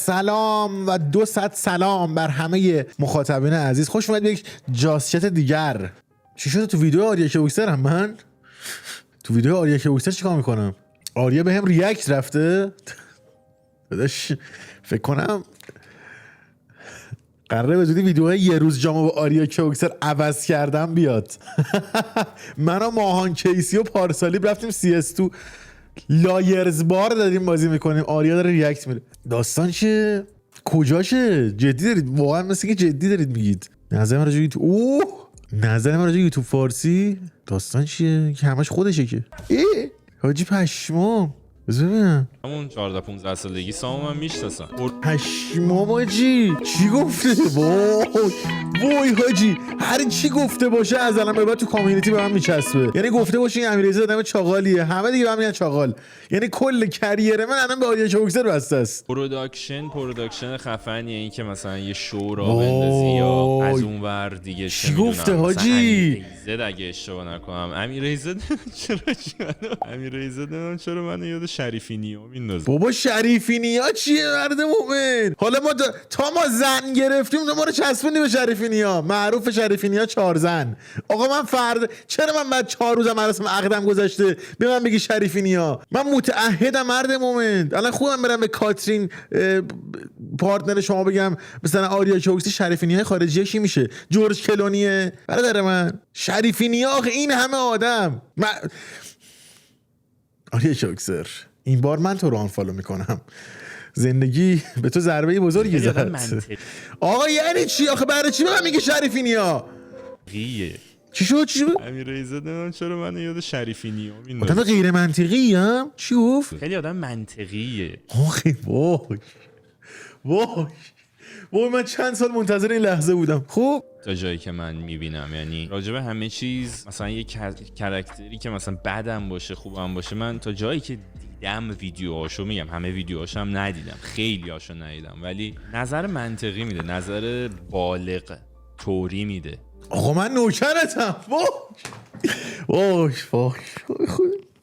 سلام و 200 سلام بر همه مخاطبین عزیز. خوش اومد به یک جاسچت دیگر. چی شده تو ویدیو آریا کیوکسر هم؟ من تو ویدیو آریا کیوکسر چیکار میکنم؟ آریا به هم ریاکت رفته داداش. فکر کنم قراره به زودی ویدیوهای یه روز جامو با آریا کیوکسر عوض کردم بیاد. من و ماهان کیسی و پارسالی رفتیم CS2 لایرز بار داریم بازی میکنیم. آریا داره ریاکت میده. داستان چیه؟ کجاشه؟ جدی دارید؟ واقعا مثل که جدی دارید میگید؟ نظر من راجع به یوتیوب نظر من راجع به یوتیوب فارسی داستان چیه؟ که همش خودشه که حاجی پشمام. بذار ببینم همون 14 15 سالگی سامو من میشناسم. پشمام حاجی. چی گفته؟ وای حاجی هر چی گفته باشه از الان به بعد تو کامیونیتی به من میچسبه. یعنی گفته باشه این امیررضا آدم چاقالیه، همه دیگه به من میگن چاقال. یعنی کل کریر من الان به آریا کیوکسر بسته است. پروداکشن خفنیه. این که مثلا یه شو را بندازی یا از اون ور دیگه چی گفته حاجی؟ امیررضا اگه اشتباه نکنم امیررضا چرا منو یاد شریفی نیا میندازه؟ بابا شریفی نیا چیه مرد مومن؟ حالا ما تا ما زن گرفتیم ما رو چسبوندی به شریفی نیا. معروف شریفی نیا 4 زن. آقا من چرا من بعد 4 روز مراسم عقدم گذشته به من بگی شریفی نیا؟ من متعهدم مرد مومن. الان خوبم برم به کاترین پارتنر شما بگم مثلا آریا کیوکسر شریفی نیا خارجیه کی میشه؟ جورج کلونیه برادر من. شریفی نیا آخه این همه آدم. آریا کیوکسر این بار من تو رو آنفالو میکنم. زندگی به تو ضربه بزرگی زد. آقا یعنی چی؟ آخه برای چی به من میگه شریفی نیا؟ چی شد؟ امیررضا چرا منو یاد شریفی نیا میندازه؟ آدم غیر منطقی هم؟ چی گفت؟ خیلی آدم منطقیه. آخه وای من چند سال منتظر این لحظه بودم. خوب تا جایی که من میبینم یعنی راجب همه چیز مثلا یه کرکتری که مثلا بدم باشه خوبم باشه، من تا جایی که دیدم ویدیوهاشو میگم، همه ویدیوهاشو هم ندیدم، خیلی هاشو ندیدم، ولی نظر منطقی میده، نظر بالغ طوری میده. آقا من نوکرتم. وای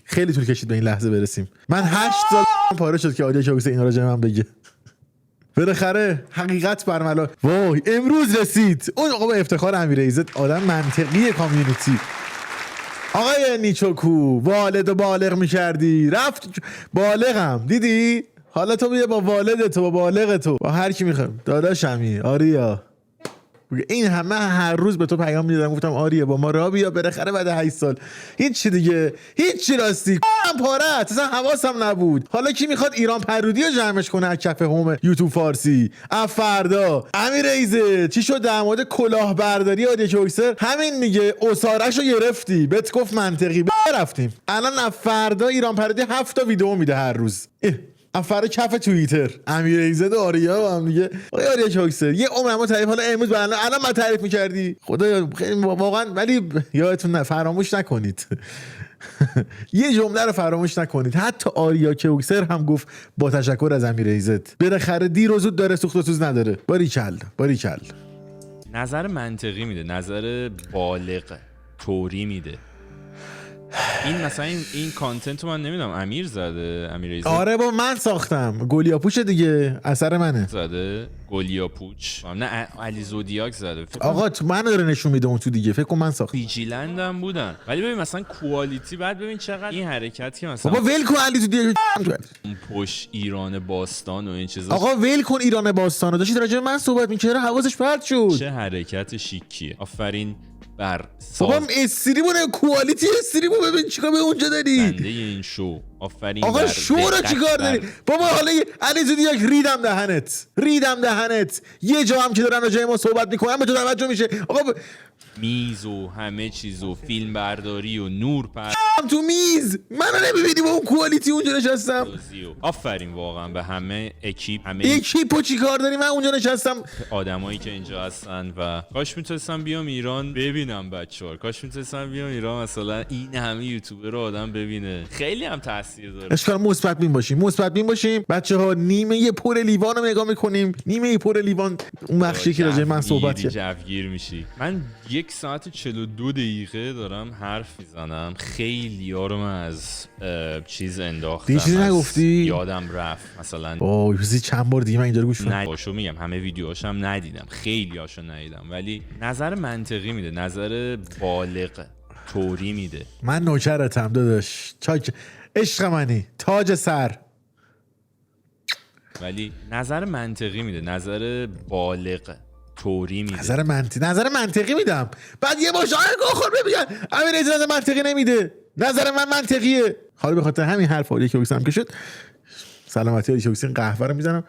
خیلی طول کشید به این لحظه برسیم. من 8 سال پاره شد که آریا کیوکسر اینا راجع به من بگه. بالاخره حقیقت برملا. وای امروز رسید. اون آقا با افتخار امیررضا آدم منطقی کامیونیتی. آقای نیچوکو والد و بالغ میکردی رفت بالغم دیدی؟ حالا تو بیا با والدت و با بالغ تو با هر کی میخوام داداشمی آریا. این همه هر روز به تو پیام میدادم گفتم آریا با ما را بیا بالاخره بعد 8 سال هیچ دیگه هیچ راستی پاره اصلا حواسم نبود. حالا کی میخواد ایران پرودی رو جمعش کنه از کف هوم یوتیوب فارسی؟ فردا امیررضا چی شد در مورد کلاهبرداری آریا کیوکسر؟ همین میگه اساره‌شو گرفتی بهت گفت منطقی رفتیم. الان فردا ایران پرودی 7 تا ویدیو میده هر روز. افر کف توییتر امیررضا و آریا با هم دیگه. آریا کیوکسر یه عمر ما تعریف، حالا امروز الان ما تعریف می‌کردی خدا خیلی واقعا، ولی یادتون فراموش نکنید یه جمله رو فراموش نکنید. حتی آریا کیوکسر هم گفت با تشکر از امیررضا بالاخره دیر و زود داره سوخت و سوز نداره. باریکل نظر منطقی میده، نظر بالغ طوری میده. این مثلا این کانتنت رو من نمیدونم امیر زده امیررضا؟ آره با من ساختم. گلیاپوچ دیگه اثر منه. زده گلیاپوچ نه علی زودیاک زده. آقا تو من داره نشون میده اون تو دیگه. فکر کنم من ساختم. ویجیلند هم بودن. ولی ببین مثلا کوالیتی بعد ببین چقدر این حرکت که مثلا بابا ول کن علی تو دیگه پشت ایران باستان و این چیزا. آقا ول کن ایران باستان رو. داشتید راجع به من صحبت می‌کردی حواسش پرت شد. چه حرکت شیکیه. آفرین بر بابا استریمو کوالیتی استریمو ببین چیکار به اونجا داری. بنده این شو آفرین. آقا شو رو چیکار داری؟ بابا حالا علی زودیاک ریدم دهنت. یه جا هم که دارن راجع ما صحبت میکنن به تو توجه میشه. آقا میز و همه چیز و فیلم برداری و نور تو میز منو نمیبینی با اون کوالیتی اونجا نشستم. آفرین واقعا به همه اکیپو چی کار داری؟ من اونجا نشستم. آدمایی که اینجا هستن و کاش میتونستم بیام ایران ببینم بچه‌ها. کاش میتونستم بیام ایران مثلا این همه یوتیوبر رو آدم ببینه. خیلی هم تاثیر داره. اشکال مثبت بین باشیم بچه‌ها. نیمه پر لیوان رو نگاه میکنیم. نیمه پر لیوان اون بخشی که راجع من صحبت جوگیر میشی. من 1 ساعت 42 دقیقه دارم حرف میزنم. خیلی خیلی ها رو من از چیز انداختم. چیزی نگفتی؟ یادم رفت مثلا. چیزی چند بار دیگه من اینجا رو گوش کنم. باشو میگم همه ویدیوهاشم ندیدم، خیلی هاشو ندیدم، ولی نظر منطقی میده، نظر بالغ طوری میده. من نوکرتم داداش، عشق منی، تاج سر. ولی نظر منطقی میده، نظر بالغ طوری میده. نظر منطقی میدم. بعد یه باشه آخر ببین امیرعلی نظر منطقی نمیده. نظر من منطقیه. حالا به خاطر همین حرف آریا کیوکس هم که شد، سلامتی آریا کیوکس، قهوه رو میزنم.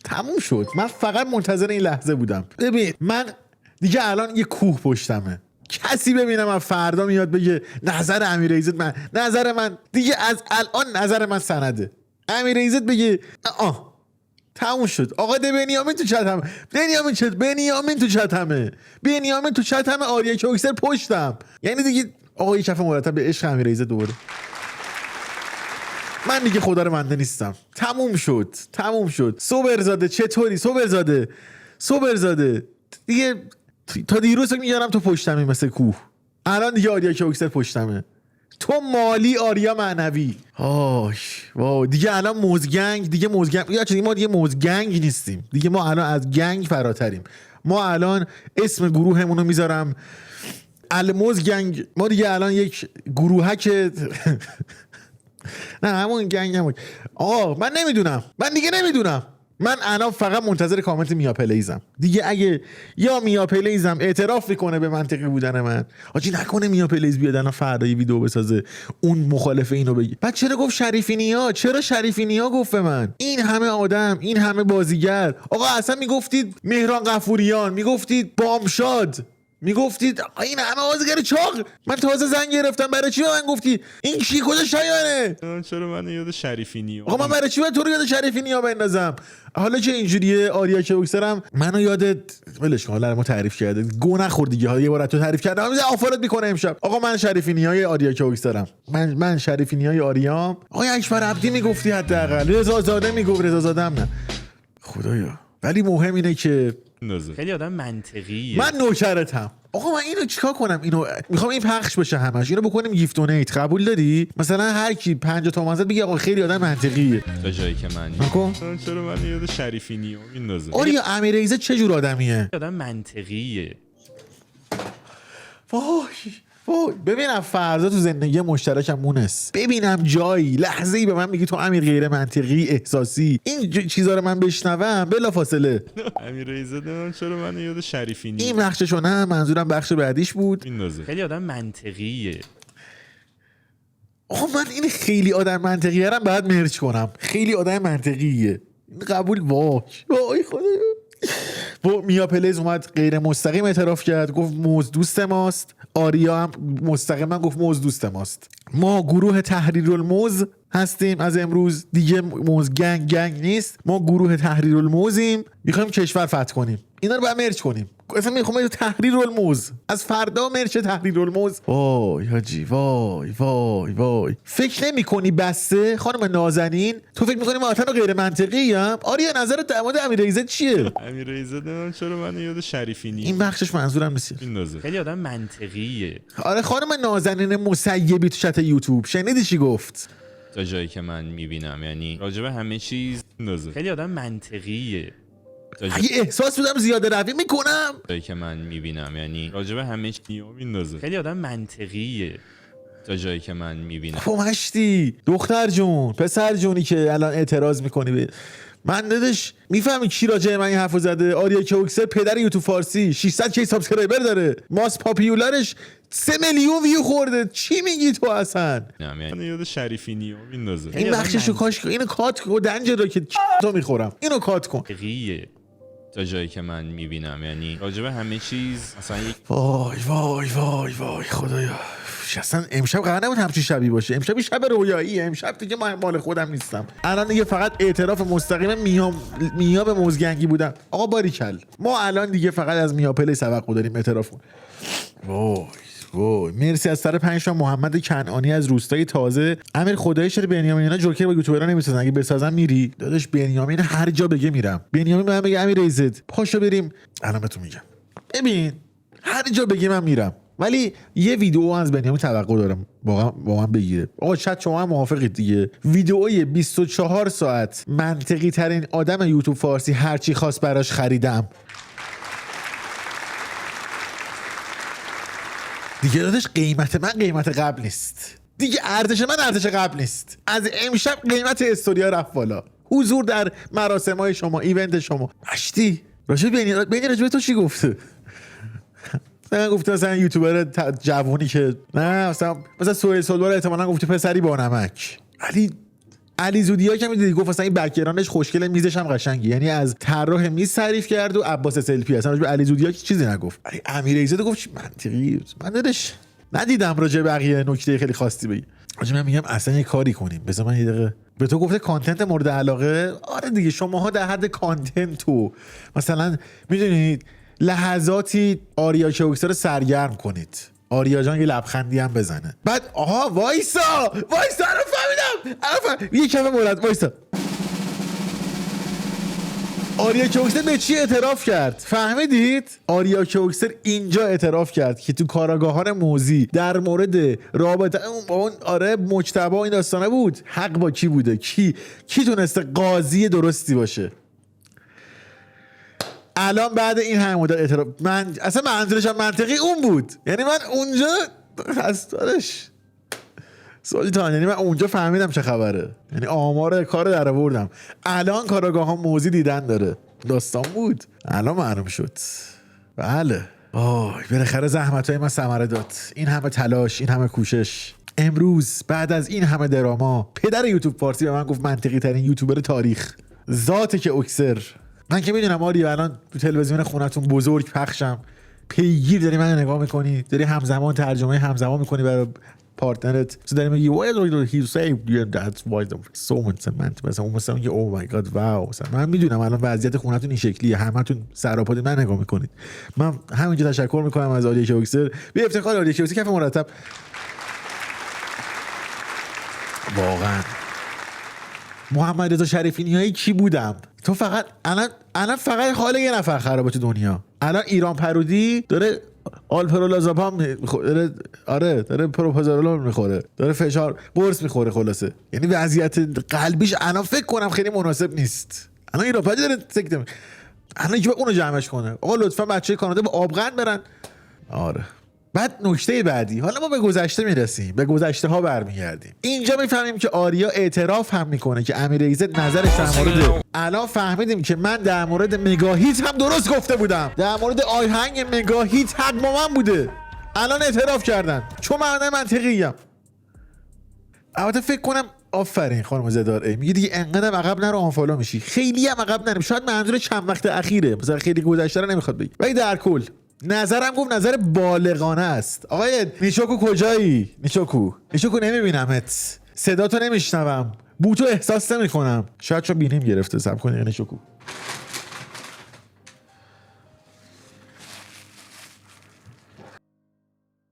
تموم شد. من فقط منتظر این لحظه بودم. ببین من دیگه الان یه کوه پشتمه. کسی ببینم از فردا میاد بگه نظر امیر ایزد نظر من دیگه از الان نظر من سنده. امیر ایزد بگه تموم شد. آقا بنیامین تو چتم. بنیامین تو چتم آریا کیوکسر پشتم. یعنی دیگه آقا یه کف مرتب به عشق امیر ایزد دوباره. من دیگه خدا رو منده نیستم. تموم شد. صبرزاده چطوری؟ صبرزاده دیگه تا دیروز فکر می‌کردم تو پشتمی مثل کوه. الان دیگه آریا کیوکسر پشتمه. تو مالی آریا معنوی. دیگه الان موزگنگ ما دیگه موزگنگ نیستیم. دیگه ما الان از گنگ فراتریم. ما الان اسم گروهمون رو میذارم الموزگنگ. ما دیگه الان یک گروهک نه همون گنگ همون. من دیگه نمیدونم. من الان فقط منتظر کامنت میا پلیزم دیگه. اگه یا میا پلیزم اعتراف میکنه به منطقی بودن من، آجی نکنه میا پلیز بیاد الان فردا یه ویدیو بسازه اون مخالف اینو بگه. بعد چرا گفت شریفی نیا گفت به من این همه آدم، این همه بازیگر. آقا اصلا میگفتید مهران قفوریان، میگفتید بامشاد، میگفتید این همه بازیگر چاق. من تازه زنگ گرفتم. برای چی به من گفتی این کی کجا شایانه؟ چرا من یاد شریفی نیا؟ آقا من برای چی تو رو یاد شریفی نیا بندازم؟ حالا که اینجوریه آریا کیوکسر هم منو یادت ولش کن. حالا ما تعریف کرده گو نخور دیگه. حالا یه بار تو تعریف کردم آفرت میکنه امشب. آقا من شریفی نیای آریا کیوکسرم. من شریفی نیای آریام. آقا اکبر عبدی میگفتی حداقل. رضا زاده میگفت. رضا زاده هم نه خدایا. ولی مهم اینه که خیلی آدم منطقیه. من نوکرتم. آقا من اینو چیکار کنم؟ اینو میخوام این پخش بشه همش. اینو بکنیم گیفت دونیت. قبول داری؟ مثلا هر کی 50 تومن زد بگه آقا خیلی آدم منطقیه. تا جایی که من نکن. چرا من یاد شریفی نیا میندازه؟ آریا امیر ایزد چه جور آدمیه؟ آدم منطقیه. ببینم فردا تو زندگی مشترکم مونس، ببینم جایی لحظه‌ای به من میگی تو امیر غیر منطقی احساسی این چیزا رو من بشنوم بلافاصله. امیر ایزد چرا من یاد شریفی نیا؟ این بخششو نه، منظورم بخش بعدیش بود. خیلی آدم منطقیه. آقا من این خیلی آدم منطقیه رو باید مرج کنم. خیلی آدم منطقیه. قبول. وای خدایا. میا پلیز اومد غیر مستقیم اعتراف کرد، گفت موز دوست ماست. آریا هم مستقیما گفت موز دوست ماست. ما گروه تحریرالموز هستیم از امروز دیگه. موز گنگ نیست. ما گروه تحریرالموزیم. میخوایم کشور فتح کنیم. اینا رو باید مرج کنیم. اصلا میخوام تحریرالموز از فردا مرج تحریرالموز. وای حاجی وای. فکر نمی‌کنی بسته خانم نازنین؟ تو فکر می‌کنی ما اصلا غیر منطقی ام؟ آریا نظرت در مورد امیر ایزد چیه؟ امیر ایزد چرا من یاد شریفی نیا؟ این بخشش منظورم نیست. خیلی آدم منطقیه. آره خانم نازنین مسیبی تو چت یوتیوب شنیدی چی گفت؟ تا جایی که من میبینم یعنی راجب همه چیز خیلی آدم منطقیه. اگه احساس بدم زیاده روی میکنم جایی که من میبینم یعنی راجب همه چیز میندازه. خیلی آدم منطقیه تا جایی که من میبینم. مشتی دختر جون پسر جونی که الان اعتراض میکنی به من دادش میفهمی کی راجع من این حرفو زده؟ آریا کیوکسر پدر یوتیوب فارسی 600 کی سابسکرایبر داره. ماس پاپیولارش 3 میلیون ویو خورده. چی میگی تو اصلا؟ من یاد شریفی نیا میندازه. این بخششو کاش اینو کات کن. دنج رو که تو میخورم. اینو کات کن. تا جایی که من میبینم یعنی راجب همه چیز مثلا یک وای خدایا. اصلا امشب قرار نبود همچین شبی باشه. امشب شب رویاییه. امشب دیگه من مال خودم نیستم. الان دیگه فقط اعتراف مستقیم میا به موزگنگی بودن. آقا باریکل. ما الان دیگه فقط از میا پلی توقع داریم اعتراف کن. وای مرسی از سر 5 تا محمد کنعانی از روستای تازه. امیر خدای شده بنیامین اینا جوکر با یوتیوبرا نمیسازن. اگه بسازن میری داداش. بنیامین هر جا بگه میرم. بنیامین به من بگه امیر ایزد پاشو بریم الان بهتون میگم. ببین هر جا بگه من میرم. ولی یه ویدیو از بنیامین توقع دارم واقعا با من بگیره. آقا شاید شما هم موافقید دیگه. ویدئوی 24 ساعت منطقی ترین آدم یوتیوب فارسی هرچی خواست براش خریدم. دیگه دادش قیمت من قیمت قبل نیست دیگه، ارزش من ارزش قبل نیست. از امشب قیمت استوریا رفت بالا. حضور در مراسم‌های شما، ایونت شما. مشتی بینی راجب تو چی گفته؟ من گفته مثلا یوتیوبر جوونی که نه مثلا سهیل سلوار احتمالاً گفته پسری با نمک. علی زودیا که میدونی گفت مثلا این بک‌گراندش خوشگله، میزش هم قشنگه، یعنی از طراح میز تعریف کرد و عباس سلفی اصلا راجب علی زودیا چیزی نگفت. ولی امیر ایزد گفت منطقی بود. من دادش ندیدم راجع بقیه نکته خیلی خاصی بگی. من میگم اصلا یه کاری کنیم. بذار من یه دقیقه به تو گفته کانتنت مورد علاقه. آره دیگه شماها در حد کانتنت تو مثلا میدونید لحظاتی آریا چوکسر رو سرگرم کنید، آریا جان یه لبخندی هم بزنه، بعد آها وایسا الان فهمیدم یه کم مولد وایسا. آریا کوکسر به چی اعتراف کرد؟ فهمیدید؟ آریا کوکسر اینجا اعتراف کرد که تو کاراگاهان موذی در مورد رابطه اون آره مجتبی این داستانه بود. حق با کی بوده؟ کی تونسته قاضی درستی باشه؟ الان بعد این همه مدت اعتراف من اصلا منظورشم منطقی اون بود. یعنی من اونجا هستارش سلطان، یعنی من اونجا فهمیدم چه خبره، یعنی آمار کار در آوردم. الان کاراگاه ها موذی دیدن داره، داستان بود الان معلوم شد. بله بالاخره زحمت های من ثمره داد. این همه تلاش، این همه کوشش، امروز بعد از این همه دراما پدر یوتیوب فارسی به من گفت منطقی ترین یوتیوبر تاریخ. ذاته که اکسر. من که میدونم آریا الان تو تلویزیون خونتون بزرگ پخشم، پیگیر داری من نگاه میکنی، داری همزمان ترجمه همزمان میکنی برای پارتنرت، تو داری میگی well he saved that's why so much cement مثلا اون مثلا میگه oh my god wow. مثلا من میدونم الان وضعیت خونتون این شکلیه، همتون سراپا من نگاه میکنید. من همینجا تشکر میکنم از آریا کوکسر، به افتخار آریا کوکسر کف مرتب. واقعا محمد رضا شریفی نیایی کی بودم؟ تو فقط الان فقط حال یه نفر خرابه تو دنیا. الان ایران پرودی داره آلپرولازاپام میخوره، آره داره پروپازولول میخوره، داره فشار قرص میخوره. خلاصه یعنی وضعیت قلبیش الان فکر کنم خیلی مناسب نیست. الان ایران پرودی داره سکته، الان یکی اونو جمعش کنه. آقا لطفا بچه کانادا به آبغن برن. آره بعد نکته بعدی، حالا ما به گذشته میرسیم، به گذشته ها برمیگردیم. اینجا میفهمیم که آریا اعتراف هم میکنه که امیر ایزد نظرش در مورد، الان فهمیدیم که من در مورد مگاهیت هم درست گفته بودم، در مورد آهنگ مگاهیت حق با من بوده. الان اعتراف کردن چون من منطقیم. البته فکر کنم آفرین خانم زدار ای میگه دیگه انقدر عقب نرو آنفالو میشی. خیلی هم عقب نریم، شاید منظور چند وقت اخیره، مثلا خیلی گذشته رو نمیخواد بگی. ولی در کل نظرم گفت نظر بالغانه است. آقای نیشوکو کجایی؟ نیشوکو نمیبینمت، صداتو نمیشنوم، بوتو احساس نمیکنم. شاید چون بینیم گرفته. صبر کنید نیشوکو.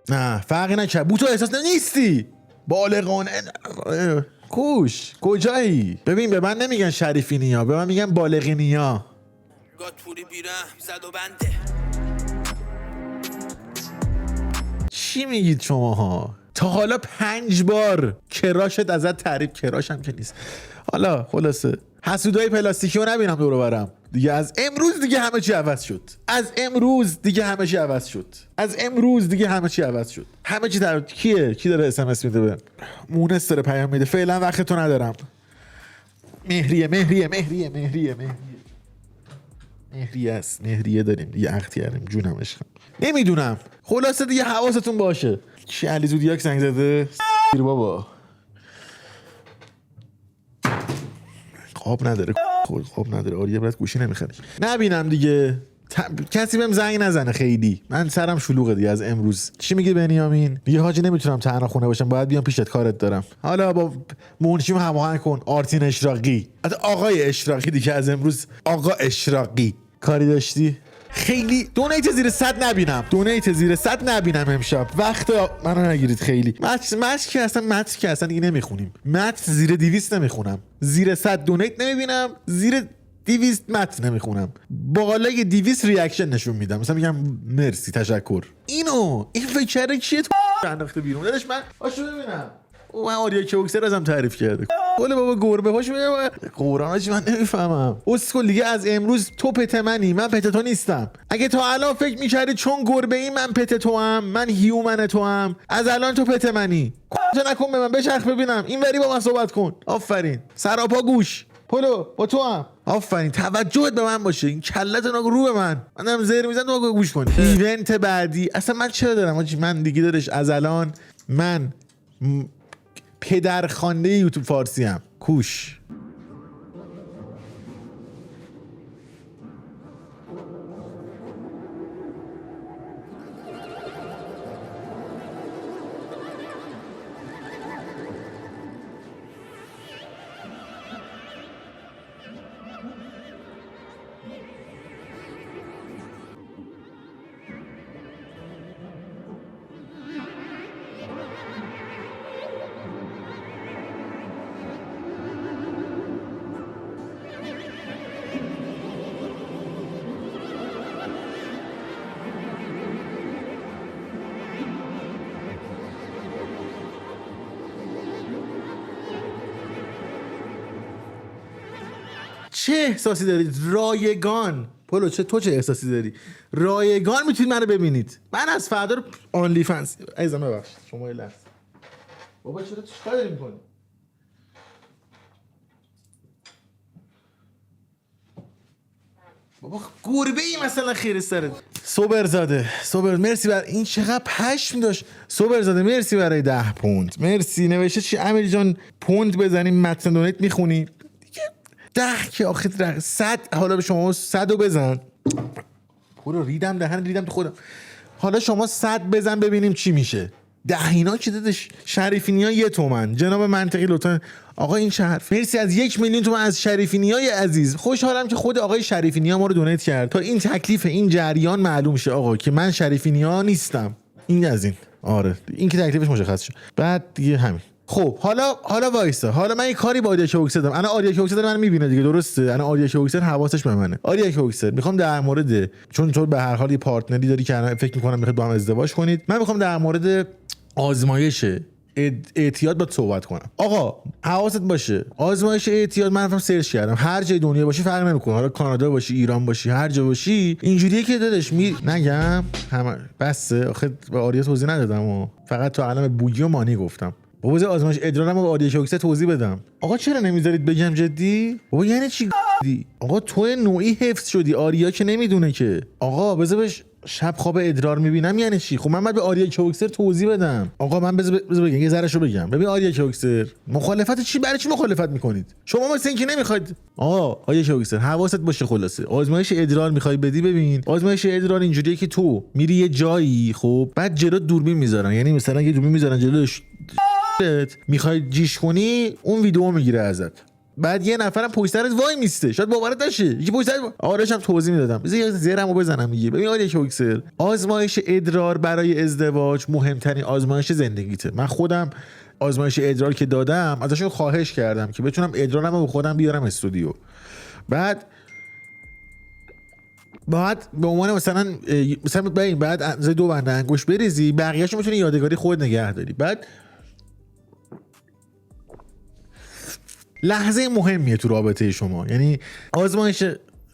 نه فرقی نکرد، بوتو احساس نیستی بالغانه. کوش کجایی؟ ببین به من نمیگن شریفی نیا، به من میگن بالغی نیا. گاتپوری بیرم زد و بنده. چی میگید شماها؟ تا حالا 5 بار کراشت ازت تعریف، کراش هم که نیست. حالا خلاصه حسودای پلاستیکی رو نبینم دور و برم دیگه. از امروز دیگه همه چی عوض شد. همه چی در کی داره اس ام اس میده؟ مونس داره پیام میده. فعلا وقت تو ندارم. مهریه داریم دیگه، اختیاریم جونم عشقم. نمیدونم، خلاصه دیگه حواستون باشه. چی علی زودیاک زنگ زده؟ بابا خواب نداره آریا برات گوشی نمیخره. نبینم دیگه کسی بهم زنگ نزنه خیلی، من سرم شلوغه دیگه از امروز. چی میگه بنیامین؟ میگه حاجی نمیتونم تنها خونه باشم، باید بیام پیشت، کارت دارم. حالا با منشیم هماهنگ کن. آرتین اشراقی، آقای اشراقی دیگه، از امروز آقا اشراقی. کاری داشتی؟ خیلی دونیت زیر 100 نبینم امشب. وقت منو نگیرید خیلی. متن که اصلا دیگه نمیخونیم. متن زیر 200 نمیخونم. زیر 100 دونیت نمیبینم. زیر 200 متن نمیخونم، بالای 200 ریاکشن نشون میدم، مثلا میگم مرسی تشکر. این فکر چیه تو انداخته بیرون داداش؟ من آشو ببینم من آریا کوکسر ازم تعریف کرده گل بابا گربه هاش میگم قرآن هاش من نمیفهمم. اسکل دیگه از امروز تو پت منی، من پت تو نیستم. اگه تا الان فکر میکردی چون گربه ای من پت تو هم، من هیومن تو هم، از الان تو پت منی. تو نکن به من بچرخ ببینم این وری با من صحبت کن. آفرین سراپا گوش پلو با تو هم. آفرین توجهت به من باشه، این کلت رو به من دارم زیر میزنم تو گوش کنی. ایونت بعدی اصلا من چرا دارم من دیگه دارش از الان من پدرخوانده یوتیوب فارسی هم کوش. چه احساسی دارید؟ رایگان پولو تو چه احساسی داری؟ رایگان میتونید منو ببینید. من از فردا رو آنلی فنس عزیزم ببخشید شما یه لحظه بابا چرا چیکار داری میکنی؟ بابا گربه ای مثلا خیر سرت. صبرزاده مرسی بر این چقدر پشم داشت. صبرزاده مرسی برای 10 پوند. مرسی. نوشته چی امیری جان پوند بزنیم متن دونیت میخونی 10 که آخه 100 حالا به شما 100 رو بزن. پورو ریدم تو خودم. حالا شما 100 بزن ببینیم چی میشه. 10 اینا که دادش شریفینیا 1 تومن. جناب منطقی لطفا آقا این چه حرف؟ مرسی از 1 میلیون تومن از شریفینیای عزیز. خوشحالم که خود آقای شریفینیا ما رو دونیت کرد تا این تکلیف این جریان معلوم شه آقا که من شریفینیا نیستم. این از این آره این که تکلیفش مشخص شد. بعد دیگه همین. خب حالا وایسا. حالا من یه کاری با آریا کوکسر دارم. انا آریا کوکسر من میبینه دیگه درسته. انا آریا کوکسر حواسش به منه. آریا کوکسر میخوام در مورد چون تو به هر حال یه پارتنری داری که فکر میکنم میخواد با هم ازدواج کنید. من میخوام در مورد آزمایش اعتیاد با صحبت کنم. آقا حواست باشه آزمایش اعتیاد من رفتم سرچ کردم هر جای دنیا باشی فرق نمیکنه، حالا کانادا باشی ایران باشی هر جا باشی اینجوریه که دادش نگم همه بسه. آخه به آریا توضیح ندادم و فقط تو علم بوگی و مانی گفتم. بابا آزمایش ادرارم به آریا کوکسر توضیح بدم. آقا چرا نمیذارید بگم جدی؟ بابا یعنی چی دی؟ آقا تو نوعی حفظ شدی آریا که نمیدونه که. آقا بذار بهش شب خواب ادرار میبینم یعنی چی؟ خب من باید به آریا کوکسر توضیح بدم. آقا من بذار بگم یه ذرهشو بگم. ببین آریا کوکسر مخالفت چی؟ برای چی مخالفت میکنید؟ شما مثلا اینکه نمیخواید. آقا آریا کوکسر حواست باشه خلاصه آزمایش ادرار میخوای بدی. ببین آزمایش ادرار اینجوریه که تو میری یه جایی خب بعد جلو دوربین میذارن، یعنی مثلا یه دوربین میذارن جلوش میخوای جیش کنی اون ویدیو میگیره ازت. بعد یه نفرم پشت سرت وای میسته شاید باورت نشه یکی پشت سرت آرش هم توضیح میدادم بذار زیرمو بزنم دیگه. ببین آریا کوکسر آزمایش ادرار برای ازدواج مهمترین آزمایش زندگیته. من خودم آزمایش ادرار که دادم ازشون خواهش کردم که بتونم ادرارمو به خودم بیارم استودیو. بعد به عنوان مثلا بعد از 2 بند انگشت بریزی بقیه‌اشو میتونی یادگاری خود نگه داری. بعد لحظه مهمیه تو رابطه شما، یعنی آزمایش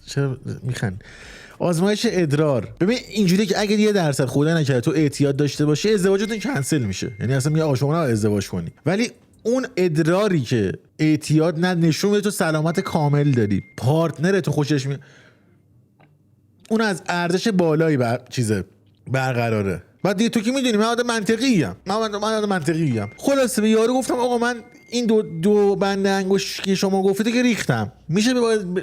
چرا میخند آزمایش ادرار. ببین اینجوریه که اگه 1% خدا نکرده تو اعتیاد داشته باشی ازدواجتون کنسل میشه، یعنی اصلا میگه آقا شما ازدواج کنی. ولی اون ادراری که اعتیاد نشون میده تو سلامت کامل داری، پارتنرت خوشش میاد، اون از ارزش بالایی برقراره. بعد دیگه تو که میدونی من آدم منطقی ام. خلاصه به یارو گفتم آقا من این دو بند انگشت که شما گفتید که ریختم، میشه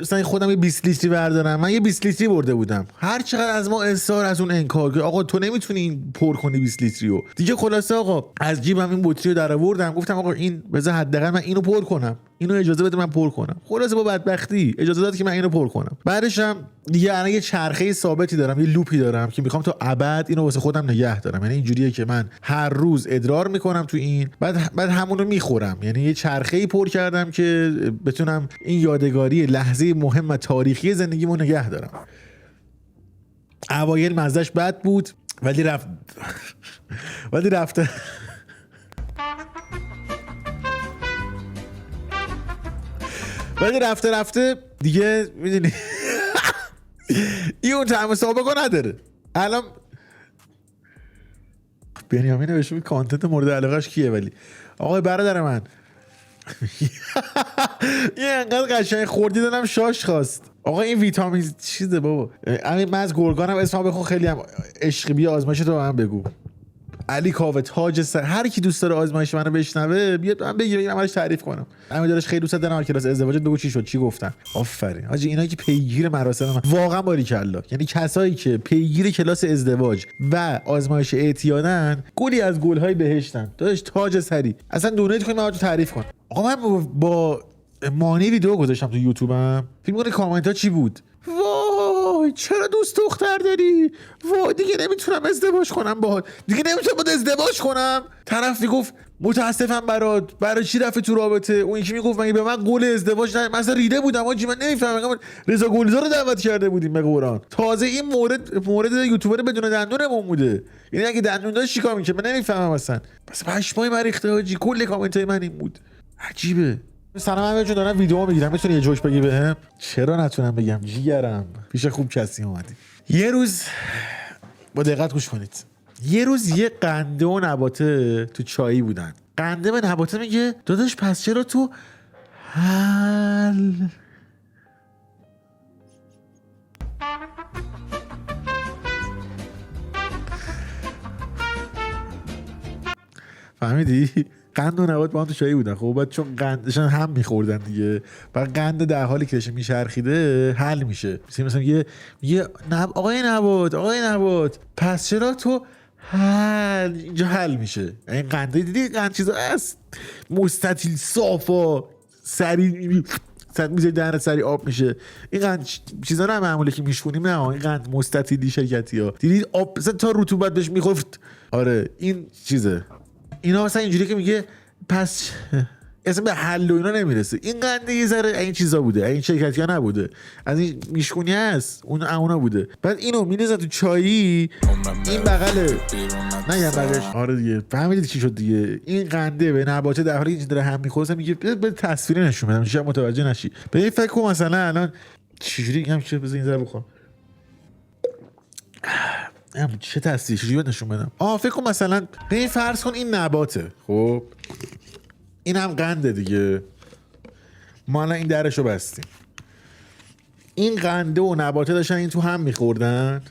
مثلا خودم یه 20 لیتری بردارم؟ من یه 20 لیتری برده بودم. هر چقدر از ما اصرار از اون انکار که آقا تو نمیتونی این پر کنی 20 لیتریو دیگه. خلاصه آقا از جیبم این بطری رو در آوردم گفتم آقا این بذار حداقل من اینو پر کنم، اینو اجازه بده من پر کنم. خلاصه با بدبختی اجازه داد که من اینو پر کنم. بعدش هم دیگه الان یه چرخه ثابتی دارم، یه لوپی دارم که میخوام تا ابد اینو واسه خودم نگه دارم. یعنی اینجوریه که من هر روز ادرار میکنم تو این، بعد همون رو میخورم. یعنی یه چرخه‌ای پر کردم که بتونم این یادگاری لحظه مهم و تاریخی زندگیمو نگه دارم. اوایل مزدش بد بود ولی رفته رفته دیگه میدونی این اون طعم سابقه نداره. الان بنیامین نوشته کانتنت مورد علاقهش کیه، ولی آقای برادر من یه انقدر قشنگ خوردی دادم شاش خواست. آقا این ویتامین چیزه بابا. من از گرگانم اسمم بخون، خیلی هم عشقی. بیا آزمایش تو به من بگو. علی کاوه تاج سر، هر کی دوست داره آزمایش منو بشنوه بیاد من بگم ازش تعریف کنم. همین دارش خیلی دوست دارم کلاس ازدواجت بگو چی شد چی گفتن. آفرین حاجی، اینا که پیگیر مراسم من واقعا باریکلا. یعنی کسایی که پیگیر کلاس ازدواج و آزمایش اعتیادن گلی از گل‌های بهشتن. داداش تاج سری اصلا دونیت کنید من تو تعریف کنم. آقا من با مانی ویدیو گذاشتم تو یوتیوبم، فکر می‌کنی کامنت ها چی بود؟ وای چرا دوست دختر داری؟ وای دیگه نمیتونم ازدواج کنم باهات، دیگه نمیتونم باهات ازدواج کنم. طرف میگفت متاسفم برات، برای چی رفت تو رابطه؟ اون یکی میگفت مگه به من قول ازدواج نداد؟ مثلا ریده بودم آجی، من نمیفهمم. رضا گلزار رو دعوت کرده بودیم به قرآن. تازه این مورد یوتیوبر بدون دندونمون بوده. یعنی اگه دندون داشت چیکار می‌کرد من نمیفهمم اصلا. بس پشمای من ریخته آجی، کل کامنتای من این بود. عجیبه. سلام همه جون، دارم ویدیو میگیرم، میتونی یه جوک بگی بهم؟ چرا نتونم بگم جیگرم، پیش خوب کسی اومدی. یه روز با دقت گوش کنید. یه روز یه قنده و نباته تو چایی بودن. قنده به نباته میگه داداش پس چرا تو حل فهمیدی؟ قند و نبات با هم تو چایی بودن. خب بعد چون قندشان هم میخوردن دیگه، بعد قند در حالی که داشته میچرخیده حل میشه. مثلا یه آقای نبات پس چرا تو حل، اینجا حل میشه. این قنده دیدی قند چیزا هست مستطیل صافا سری میذاری دهنت سری آب میشه. این قند چیزا نه معموله که میشونیم، نه این قند مستطیلی شرکتی ها دیدید آب مثلا تا رطوبت بهش میخورد. آره این چیزه. اینا مثلا اینجوری که میگه پس اصلا به حل و اینا نمیرسه. این قنده یه ذره این چیزا بوده، این شرکتی ها نبوده، از این میشکونی هست اونا بوده. بعد اینو میریزن تو چایی، این بغله نه بغلش. آره دیگه فهمیدید چی شد دیگه. این قنده به نباته در حالی که داره هم میخوره میگه به تصویری نشون بدم شاید متوجه نشی. به این فکر کن مثلا الان چجوری میگم چه بزن این ذره بخور چه تصویری چجوری نشون بدم. فکر کن مثلا به این فرض کن این نباته، خب این هم قنده دیگه. ما الان این درشو بستیم، این قنده و نباته داشتن این تو هم میخوردن.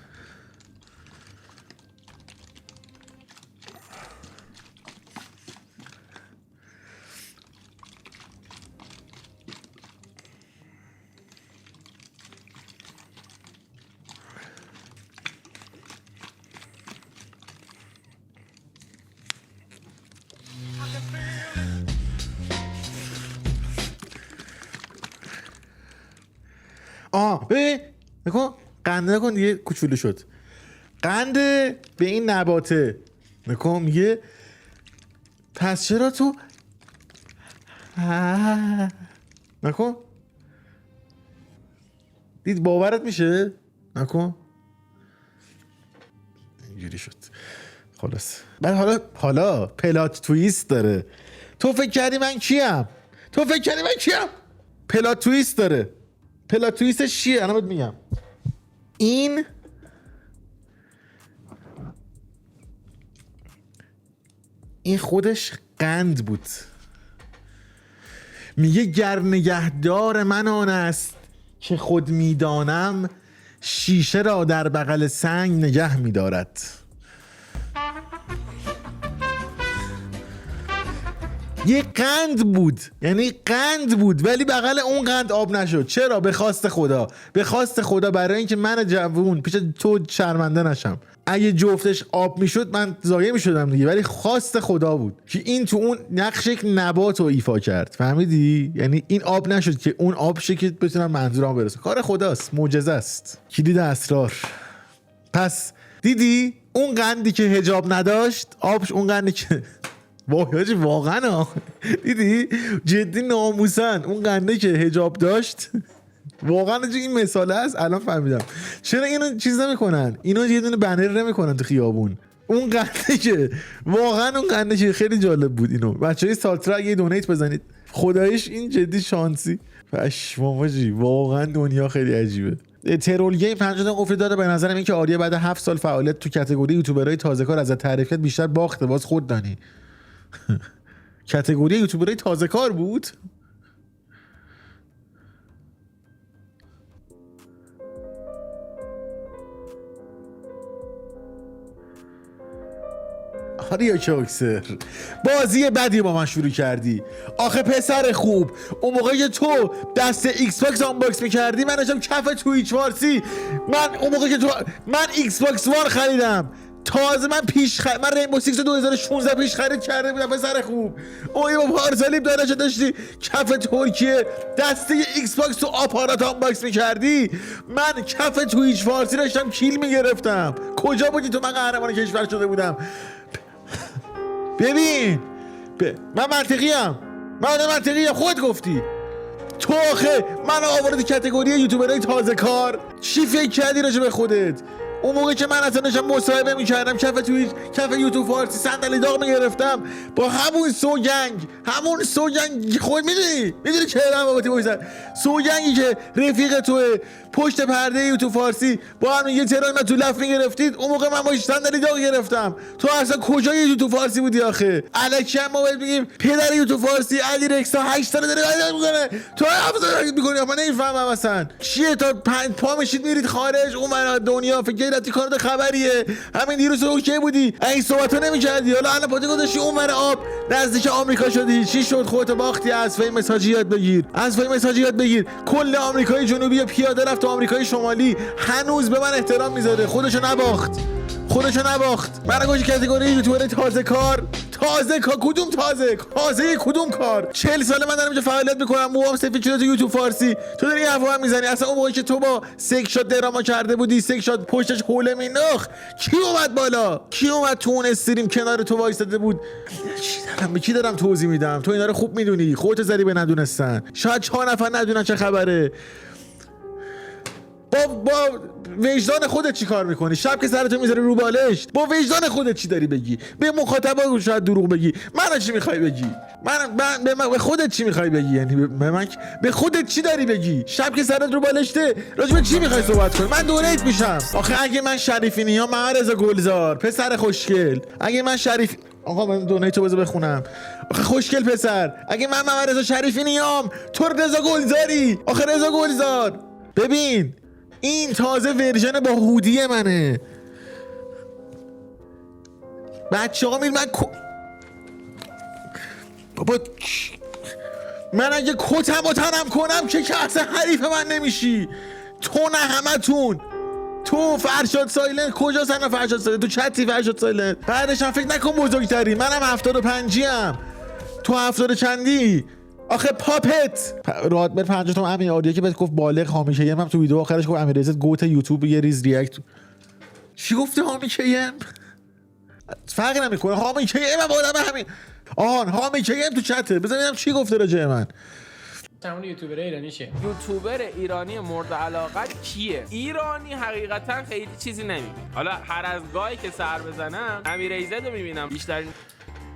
نکن قنده نکن دیگه کوچولو شد. قنده به این نباته نکن میگه پس چرا تو نکن. دید باورت میشه؟ نکن اینجوری شد. خلاص بعد حالا پلات تویست داره. تو فکر کردی من کیم؟ پلات تویست داره. پلات تویستش چیه؟ الان بهت میگم. این خودش قند بود. میگه گر نگهدار من آن است که خود میدانم، شیشه را در بغل سنگ نگه میدارد. یه قند بود، یعنی قند بود ولی بغل اون قند آب نشد. چرا؟ به خواست خدا برای اینکه من جوون پیش تو شرمنده نشم. اگه جفتش آب میشد من ضایع میشدم دیگه، ولی خواست خدا بود که این تو اون نقش یک نبات رو ایفا کرد. فهمیدی؟ یعنی این آب نشد که اون آب شه که بتونم منظورم برسه. کار خداست، معجزه است، کلید اسرار. پس دیدی اون قندی که حجاب نداشت آبش، اون قندی که وای حاجی واقعا دیدی جدی ناموسن اون قنده که حجاب داشت واقعا این مثاله است. الان فهمیدم چرا اینو چیز نمیکنن، اینو یه دونه بنر نمیکنن تو خیابون. اون قنده که واقعا اون قنده که خیلی جالب بود. اینو بچه‌های سالترا اگه دونیت بزنید خدایش این جدی شانسی. پشمام حاجی واقعا دنیا خیلی عجیبه. ترول گیم 50 تا قفل داده. به نظرم این که آریا بعد 7 سال فعالیت تو کاتگوری یوتیوبرای تازه کار ازت تعریف کرد بیشتر باخته. باز خود دانی کاتگوری یوتیوبرای تازه کار بود. آریا چوکسر بازی بدی با من شروع کردی آخه پسر خوب. اون موقعی که تو دست ایکس باکس آنباکس میکردی من داشتم کف تویچ فارسی. اون موقعی که من ایکس باکس وار خریدم تازه من من رینبو سیکس 2016 پیش خرید کرده بودم پسر خوب. اوه با پارسالیب داشتی کف ترکیه دسته ایکس باکس تو آپارات آنباکس میکردی. من کف تویچ فارسی داشتم کیل میگرفتم. کجا بودی تو؟ من قهرمان کشور شده بودم. ببین من منطقیم خود گفتی تو آخه من آوردی کاتگوری یوتیوبرای تازه کار. چی فکر کردی راجع به خودت؟ اون موقع که من اصلا داشتم مصاحبه میکردم کف یوتیوب فارسی صندلی داغ میگرفتم با همون سوگنگ خود میدونی چه بابتی بایستن سوگنگی که رفیق توه پشت پرده یوتیوب فارسی با هم یه ترای من تو لف میگرفتید. اون موقع من با صندلی داغ گرفتم. تو اصلا کجای یوتیوب فارسی بودی آخه؟ الکی ما باید بگیم پدر یوتیوب فارسی علی رکسا 8 ساله داره قضاوت میکنه تو 7 ساله میکنی. من نمیفهمم اصلا چیه تا پا میشید میرید خارج اون من دنیا فکر رفتی کار خبریه. همین دیروز اوکی بودی این صحبتو نمی‌کردی حالا الان پاتی گذاشتی اون ور آب نزدیک آمریکا شدی. چی شد خودت باختی؟ از فای مساجی یاد بگیر. کل آمریکای جنوبی پیاده رفت تو آمریکای شمالی هنوز به من احترام میذاره. خودشو نباخت. من گوش کاتگوری یوتیوبر تازه کار کدوم کار 40 ساله من دارم اینجا فعالیت میکنم موام سفید شده تو یوتیوب فارسی تو داری حرفا میزنی. اصلا اون موقعی که تو با سک شات دراما کرده بودی سک شات پشتش حوله مینداخت کی اومد بالا؟ کی اومد تو اون استریم کنار تو وایساده بود؟ کی دارم توضیح میدم؟ تو اینا رو خوب میدونی. خودت زدی به ندونستن. شاید 4 نفر ندونن چه خبره. با وجدان خودت چی کار میکنی؟ شب که سرتو میذاری رو بالشت با وجدان خودت چی داری بگی؟ به مخاطبا شاید دروغ بگی. من چی میخوای بگی؟ به خودت چی میخوای بگی؟ یعنی به خودت چی داری بگی؟ شب که سرت رو بالشته راجع به چی میخوای صحبت کنی؟ من دونیت میشم. آخه اگه من شریفینی یا معرض گلزار پسر خوشگل اگه من آقا من دونیتو بذار بخونم. آخه خوشگل پسر اگه من معرض شریفینیام تو رضا گلزاری. آخه رضا گلزار ببین این تازه ورژن با هودی منه. بچه ها من بابا من اگه کتم و تنم کنم که اصلا حریف من نمیشی. تو نه همتون. تو فرشاد سایلنت کجا سن فرشاد سایلنت؟ تو چتی فرشاد سایلنت؟ بعدش هم فکر نکن بزرگتری. منم 75ام. تو 70 چندی؟ آخه پاپت رادمر 50 تا امیر آدیه که بهت گفت بالغ حامی کیم هم تو ویدیو آخرش گفت امیر رضا گوت یوتیوب یه ریز ریاکت. چی گفته حامی کیم؟ فرقی نمیکنه. حامی کیم هم آدم همین حامی کیم تو چته. بذار ببینم چی گفته راجع من. همون یوتیوبر ایرانی شه. یوتیوبر ایرانی مورد علاقت کیه؟ ایرانی حقیقتا خیلی چیزی نمیبینم. حالا هر از گاهی که سر بزنم امیر ایزد رو میبینم. بیشتر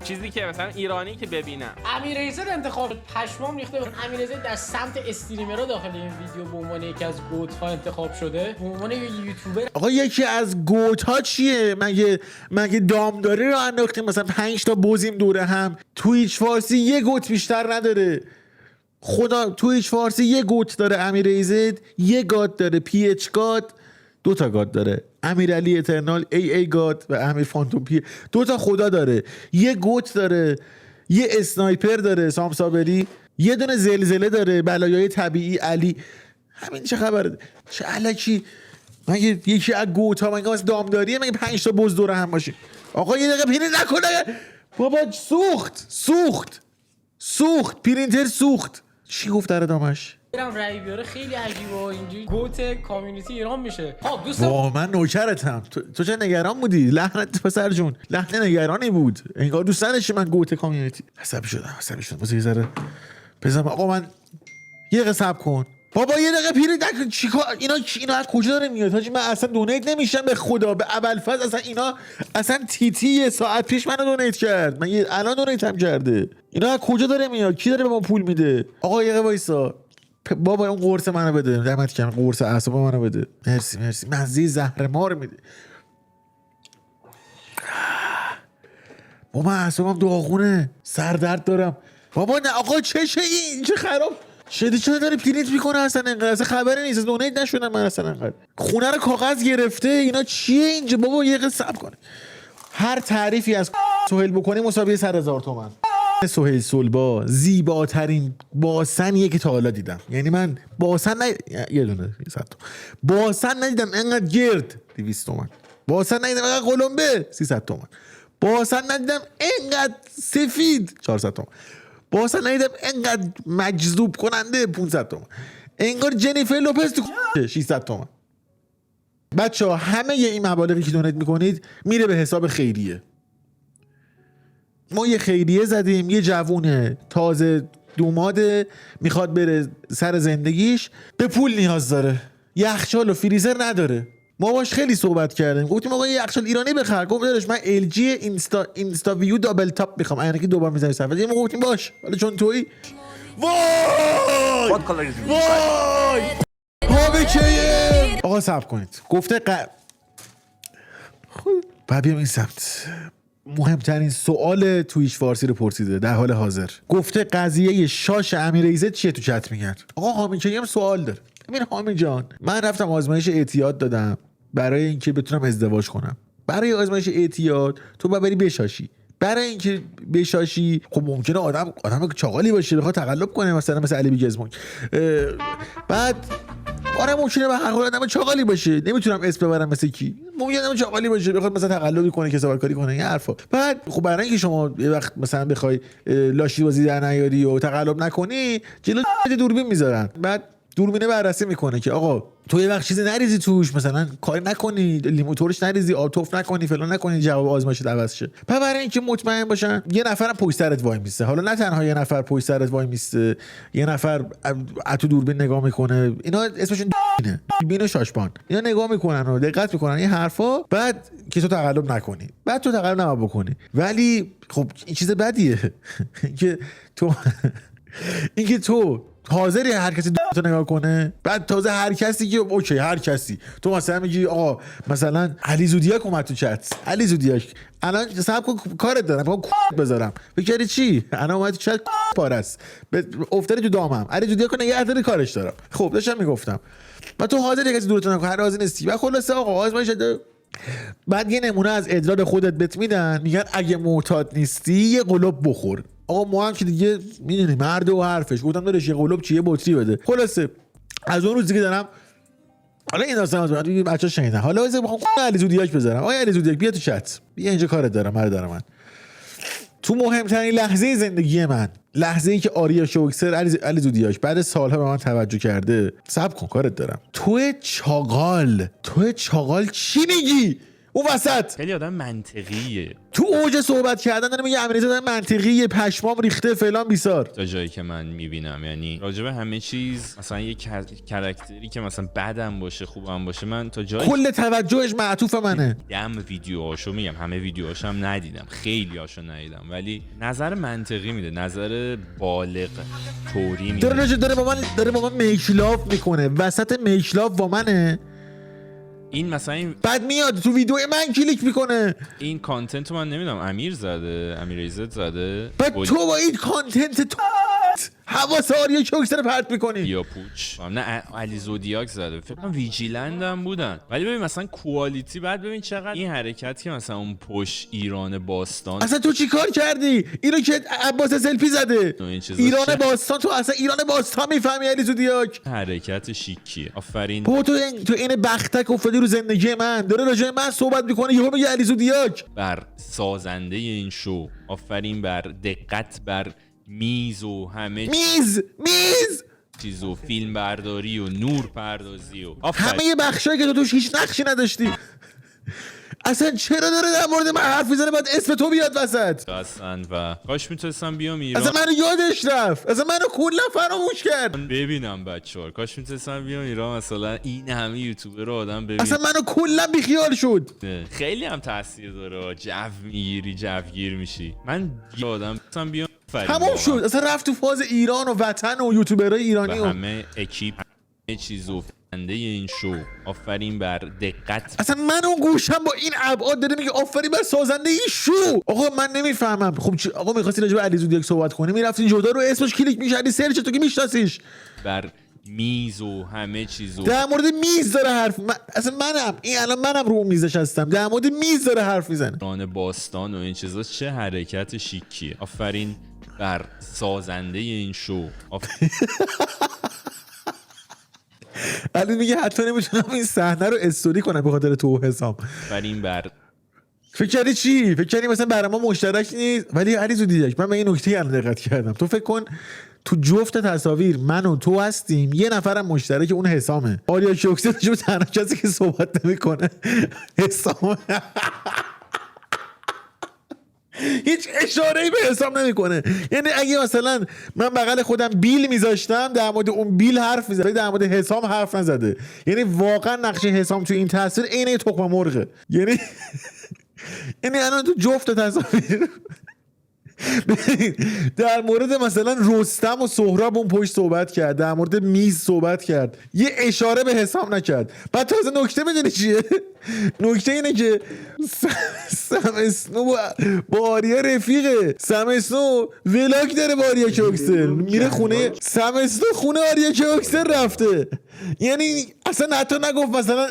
چیزی که مثلا ایرانی که ببینم امیر ایزد انتخاب پشمام ریخته. امیر ایزد در سمت استریمرها داخل این ویدیو به عنوان یکی از گوت ها انتخاب شده به عنوان یوتیوبر. آقا یکی از گوت ها چیه؟ مگه دامداری رو انداختیم مثلا 5 تا بزیم دوره هم؟ تویچ فارسی یه گوت بیشتر نداره. خدا تویچ فارسی یه گوت داره امیر ایزد، یه گات داره پی اچ گات، 2 تا گات داره امیرعلی اترنال ای گات و امیر فانتوم پی. 2 تا خدا داره. یه گوت داره، یه اسنایپر داره سام صابری، یه دونه زلزله داره بلایای طبیعی علی. همین چه خبره؟ چه الکی مگه یکی از گوت ها مگه واسه دامداریه؟ مگه 5 تا بز دوره هم باشه؟ آقا یه دقیقه پرینت نکنه بابا. سوخت پرینتر سوخت. چی گفت در ادامش؟ برم رای بیاره خیلی عجیبه. اینجوری گوت کامیونیتی ایران میشه. خب دوستان وا من نوکرتم. تو چه نگران بودی؟ لعنت پسر جون. لحن نگرانی بود. انگار دوست نداشتی من گوت کامیونیتی. عصبی شدم. بذار یه ذره بزنم. آقا من یه دقیقه صبر کن. بابا یه دقیقه پیری چیکار اینا از کجا داره میاد حاجی؟ من اصلا دونیت نمیشم به خدا. به ابوالفضل اصلا اینا اصلا تیتی یه ساعت پیش منو دونیت کرد. من الان دونیت هم کرده. اینا از کجا داره میاد؟ کی داره به ما پول میده؟ آقا یه دقیقه وایسا. بابا اون قرص منو بده. دمت گرم. قرص اعصاب منو بده. مرسی. مزه زهر مار میده. بابا من اعصابم داغونه. سردرد دارم. بابا نه آقا چشه این چه خراب شدی؟ چرا داره پلینت میکنه اصلا انقدر؟ اصلا خبری نیست. از دونیت نشدم من اصلا انقدر. خونه رو کاغذ گرفته. اینا چیه اینجا؟ بابا یه دقیقه صبر کنه. هر تعریفی از سهیل بکنی مساوی 100,000 تومان. سهیل سلبا زیباترین باسنیه که تا حالا دیدم. یعنی من باسن یه دونه 100 تومان باسن ندیدم انقدر گرد. 200 تومان باسن ندیدم انقدر قلمبه. 300 تومان باسن ندیدم انقدر سفید. 400 تومان باسن ندیدم انقدر مجذوب کننده. 500 تومان انگار جنیفر لوپز تو 600 تومان. بچه‌ها همه این مبالغی که دونیت میکنید میره به حساب خیریه. ما یه خیریه زدیم. یه جوونه تازه دوماده میخواد بره سر زندگیش، به پول نیاز داره، یخچال و فریزر نداره. ما باش خیلی صحبت کردیم. گفتیم آقا یه یخچال ایرانی بخر. گفت داداش من ال جی اینستا ویو دابل تاپ میخوام. یعنی که دوبار میذاری صفحه. ما گفتیم باش. حالا چون تویی وای هابکیه. آقا صبر کنید. گفته بعد بیام این سمت. مهمترین سوال تویش فارسی رو پرسیده در حال حاضر. گفته قضیه شاش امیرایزه چیه؟ تو چت میگن. آقا حامد چه هم سوال داره. ببین حامد جان، من رفتم آزمایش اعتیاد دادم برای اینکه بتونم ازدواج کنم. برای آزمایش اعتیاد تو باید بری بشاشی. برای اینکه بشاشی خب ممکنه آدم چاقالی باشه بخواد تقلب کنه، مثلا مثل علی بیگزمون. بعد آره ممکنه به هر حال آدم چاقالی باشه. نمیتونم اسم ببرم مثل کی. ممکنه آدم چاقالی باشه بخواد مثلا تقلبی کنه، کسابت کاری کنه، این حرفا. بعد خب برای اینکه شما یه وقت مثلا بخوای لاشی بازی در نیاری و تقلب نکنی، جلو دوربین میذارن. بعد دوربینه بررسی میکنه که آقا تو یه وقت چیزی نریزی توش، مثلا کاری نکنی، لیمو ترش نریزی، آب توف نکنی، فلان نکنی، جواب آزمایش عوض شه. برای اینکه مطمئن باشن یه نفرم پشت سرت وای میسته. حالا نه تنها یه نفر پشت سرت وای میسته، یه نفر تو دوربین نگاه میکنه. اینا اسمشون دوربین و شاشبان. اینا نگاه میکنن و دقت میکنن این حرفا، بعد که تو تقلب نکنی. بعد تو تقلب نباید بکنی. ولی خب این چیز بدیه اینکه تو حاضری هر کسی تو نگاه کنه. بعد تازه هر کسی که اوکی هر کسی تو مثلا میگی آقا مثلا علی زودیاک اومد تو چت. علی زودیاک الان صاحب کارت دارم میخوام بذارم. فکر چی؟ الان اومد تو چت پارس افتاده تو دامم. علی زودیاک نگه داره کارش دارم. خب داشتم میگفتم و تو حاضری کسی دورتون نکنه، هر راضی نیستی. و خلاص آقا آزمایش شده. بعد یه نمونه از ادرار خودت بهت میدن، میگن اگه معتاد نیستی یه قلوب بخور. آقا ما هم که دیگه میدونی مرد و حرفش. گفتم دارش یه قلوب چیه بطری بده. خلاصه از اون روزی که دارم حالا این داستان بچه‌ها شنیدن. حالا واسه بخوام علی زودیاک بذارم. آقا علی زودیاک بیا تو چت. بیا اینجا کارت دارم. من تو مهمترین لحظه زندگی من، لحظه‌ای که آریا شوکسر علی زودیاک بعد سالها به من توجه کرده. صبر کن کارت دارم. تو چاقال چی میگی؟ اون وسط خیلی آدم منطقیه. تو اوج صحبت کردن داره میگه امیرزاده آدم منطقیه، پشمام ریخته فلان بیسار. تا جایی که من میبینم یعنی راجبه همه چیز مثلا یه کاراکتری که مثلا بدم باشه خوبم باشه، من تا جایی کل توجهش معطوف منه. دم ویدیوهاشو میگم، همه ویدیوهاشم ندیدم، خیلی هاشو ندیدم، ولی نظر منطقی میده، نظر بالغ طوری میده. داره با من میکلاف میکنه، وسط میکلاف با منه. این مثلا این بعد میاد تو ویدیو من کلیک میکنه. این کانتنت رو من نمیدونم امیر ایزد زده. بعد تو با این کانتنت تو حواس آریا شوکسر پرت میکنی یا پوچ. نه علی زودیاک زده، فکر کنم ویجیلند هم بودن. ولی ببین مثلا کوالیتی، بعد ببین چقدر این حرکت که مثلا اون پشت ایران باستان، اصلا تو چی کار کردی؟ اینو که عباس سلفی زده ایران باستان، تو اصلا ایران باستان میفهمی علی زودیاک؟ حرکت شیکیه. آفرین. تو این بختک افتادی رو زندگی من، داره راجع من صحبت میکنه، یهو میگه علی زودیاک. بر سازنده این شو آفرین، بر دقت بر میز و همه میز چیز و فیلم برداری و نور پردازی و همه بخشایی که تو توش هیچ نقشی نداشتی. اصلا چرا داره در مورد من حرف میزنه بعد اسم تو بیاد وسط؟ اصلا و کاش میتونستم بیام ایران اصلا منو یادش رفت، اصلا منو کلا فراموش کرد. ببینم بچه‌ها. کاش میتونستم بیام ایران مثلا این همه یوتیوبر رو آدم ببینم. اصلا منو کلا بیخیال شد. خیلی هم تاثیر داره، جو میگیری، جوگیر میشی. من آدم مثلا بیام تمام شد، اصلا رفت تو فاز ایران و وطن و یوتیوبرای ایرانی و همه اکیپ همه چیز و فنده این شو. آفرین بر دقت. اصلا من اون گوشم با این ابعاد داره میگه آفرین بر سازنده این شو. آقا من نمیفهمم. خب آقا می‌خواستی راجع به علی زودیاک صحبت کنی، میرفتین جدا رو اسمش کلیک می‌کردی سرچ تو که میشناسیش. بر میز و همه چیز و در مورد میز داره حرف اصلا منم رو اون میزش هستم، در مورد میز داره حرف میزنه. ران باستان و این چیزا چه حرکت شیکیه. آفرین بر سازنده این شو. علی میگه حتی نمیتونم این صحنه رو استوری کنم به خاطر تو حسام. آفرین بر فکر کردی چی؟ فکر کردی مثلا برای ما مشترک نیست؟ ولی علی زودیاک من به این نکته الان دقت کردم. تو فکر کن تو جفت تصاویر من و تو هستیم، یه نفرم مشترک اون حسامه. آریا کیوکسر جو تنها کسی که صحبت نمیکنه حسام. هیچ اشاره‌ای به حسام نمیکنه. یعنی اگه مثلا من بغل خودم بیل میذاشتم در مورد اون بیل حرف میزد، در مورد حسام حرف نزده. یعنی واقعا نقش حسام تو این تصویر عین تخم مرغه. یعنی الان تو جفت تصاویر در مورد مثلا رستم و سهراب اون پشت صحبت کرد، در مورد میز صحبت کرد، یه اشاره به حسام نکرد. بعد تازه نکته میدونی چیه؟ نکته اینه که سم اسنو با آریا رفیقه. سم اسنو ولاگ داره با آریا کیوکسل، میره خونه سم اسنو، خونه آریا کیوکسل رفته. یعنی اصلا حتی نگفت مثلا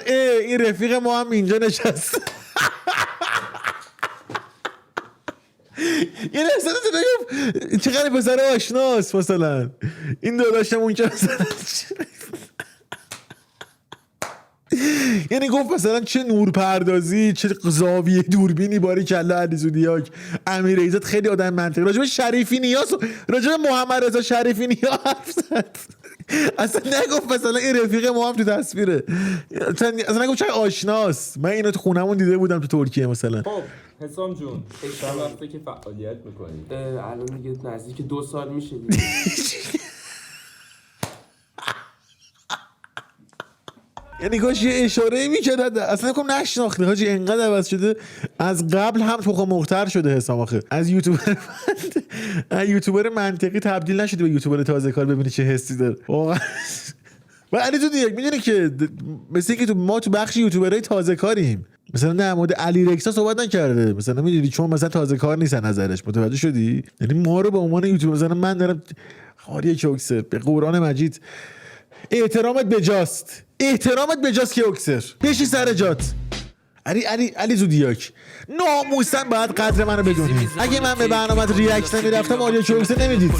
این رفیق ما هم اینجا نشسته. یعنی اصلا نگفت چقدر پسر آشناست مثلا این داداشم اونجا مثلا. یعنی گفت مثلا چه نور پردازی، چه زاویه دوربینی، باری کلا علی زودیاک. امیر ایزد خیلی آدم منطقی راجع به شریفی نیاز، راجع به محمد رضا شریفی نیا حرف زد. اصلا نگفت مثلا این رفیق ما هم تو تصویره. اصلا نگفت چه آشناست. من اینو تو خونمون دیده بودم تو ترکیه مثلا. خب حسام جون چند وقته که فعالیت میکنی؟ الان دیگه نزدیک 2 سال میشه. یعنی کاش یه اشاره میکرد، اصلا کم نشناخته حاجی. انقدر عوض شده، از قبل هم تخم مرغ‌تر شده حسام آخه. از یوتیوبر منطقی تبدیل نشده به یوتیوبر تازه کار. ببینی چه حسی داره واقعا. و علی زودیاک میدونی که مثل اینکه ما تو بخش یوتیوبرای تازه کاریم. مثلا در مورد علی رکسا صحبت نکرده مثلا، میدونی چون مثلا تازه کار نیست نظرش. متوجه شدی؟ یعنی ما رو به عنوان یوتیوبر مثلا من دارم آریا کیوکسر به قرآن مجید احترامت بجاست کیوکسر، بشی سر جات. علی زودیاک ناموسن باید قدر منو بدونی. اگه من به برنامه ریاکت نمیرفتم آریا کیوکسر نمیدید.